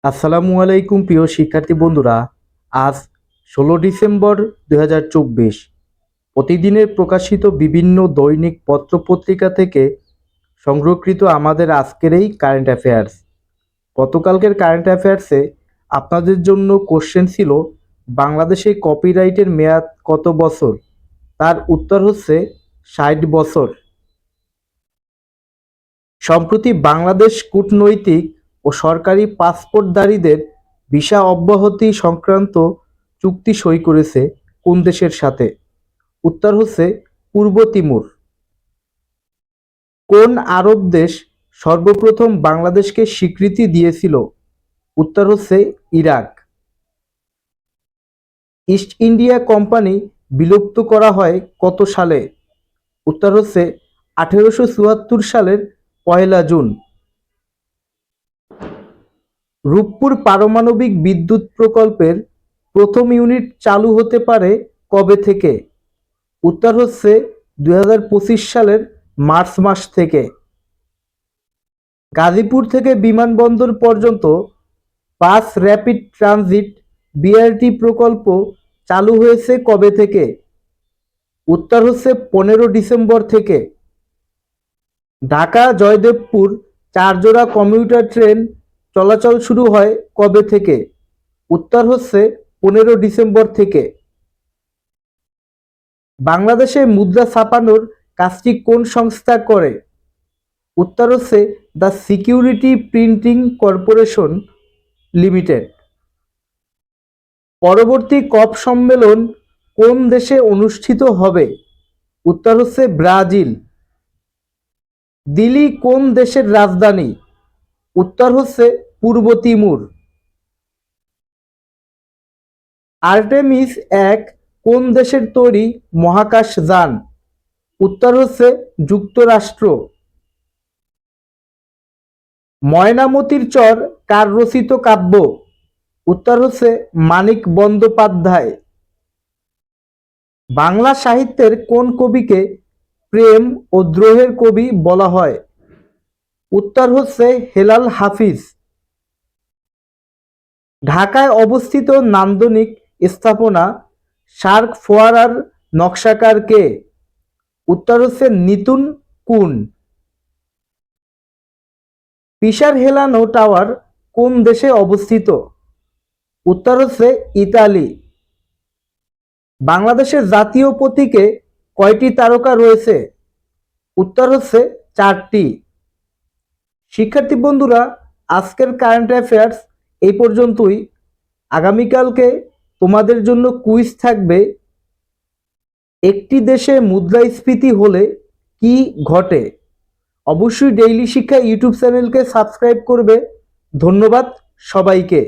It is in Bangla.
আসসালামু আলাইকুম প্রিয় শিক্ষার্থী বন্ধুরা। আজ 16 ডিসেম্বর 2024। প্রতিদিনের প্রকাশিত বিভিন্ন দৈনিক পত্রপত্রিকা থেকে সংরক্ষিত আমাদের আজকের এই কারেন্ট অ্যাফেয়ার্স। গতকালকের কারেন্ট অ্যাফেয়ার্সে আপনাদের জন্য কোশ্চেন ছিল, বাংলাদেশে কপিরাইটের মেয়াদ কত বছর? তার উত্তর হচ্ছে 60 বছর। সম্প্রতি বাংলাদেশ কূটনৈতিক ও সরকারি পাসপোর্টধারীদের ভিসা অব্যাহতি সংক্রান্ত চুক্তি সই করেছে কোন দেশের সাথে? উত্তর হচ্ছে পূর্ব তিমুর। কোন আরব দেশ সর্বপ্রথম বাংলাদেশকে স্বীকৃতি দিয়েছিল? উত্তর হচ্ছে ইরাক। ইস্ট ইন্ডিয়া কোম্পানি বিলুপ্ত করা হয় কত সালে? উত্তর হচ্ছে 1874 সালের 1 জুন। রূপপুর পারমাণবিক বিদ্যুৎ প্রকল্পের প্রথম ইউনিট চালু হতে পারে কবে থেকে? উত্তর হচ্ছে 2025 সালের মার্চ মাস থেকে। গাজীপুর থেকে বিমানবন্দর পর্যন্ত বাস র্যাপিড ট্রানজিট বিআরটি প্রকল্প চালু হয়েছে কবে থেকে? উত্তর হচ্ছে 15 ডিসেম্বর থেকে। ঢাকা জয়দেবপুর 4 জোড়া কমিউটার ট্রেন চলাচল শুরু হয় কবে থেকে? উত্তর হচ্ছে 15 ডিসেম্বর থেকে। বাংলাদেশে মুদ্রা ছাপানোর কাজটি কোন সংস্থা করে? উত্তর হচ্ছে the security printing corporation limited. পরবর্তী কপ সম্মেলন কোন দেশে অনুষ্ঠিত হবে? উত্তর হচ্ছে ব্রাজিল। দিল্লি কোন দেশের রাজধানী? উত্তর হচ্ছে পূর্ব তিমুর। আর্টেমিস 1 কোন দেশের তৈরি মহাকাশ যান? উত্তর হচ্ছে যুক্তরাষ্ট্র। ময়নামতির চর কার রচিত কাব্য? উত্তর হচ্ছে মানিক বন্দ্যোপাধ্যায়। বাংলা সাহিত্যের কোন কবিকে প্রেম ও দ্রোহের কবি বলা হয়? উত্তর হচ্ছে হেলাল হাফিজ। ঢাকায় অবস্থিত নান্দনিক স্থাপনা শার্ক ফোয়ারার নকশাকার কে? উত্তর হচ্ছে নিতুন কুন। পিসার হেলানো টাওয়ার কোন দেশে অবস্থিত? উত্তর হচ্ছে ইতালি। বাংলাদেশের জাতীয় প্রতীকে কয়টি তারকা রয়েছে? উত্তর হচ্ছে 4টি। শিক্ষার্থী বন্ধুরা, আজকের কারেন্ট অ্যাফেয়ার্স এই পর্যন্তই। আগামীকালকে তোমাদের জন্য কুইজ থাকবে, একটি দেশে মুদ্রাস্ফীতি হলে কি ঘটে? অবশ্যই ডেইলি শিক্ষা ইউটিউব চ্যানেলকে সাবস্ক্রাইব করবে। ধন্যবাদ সবাইকে।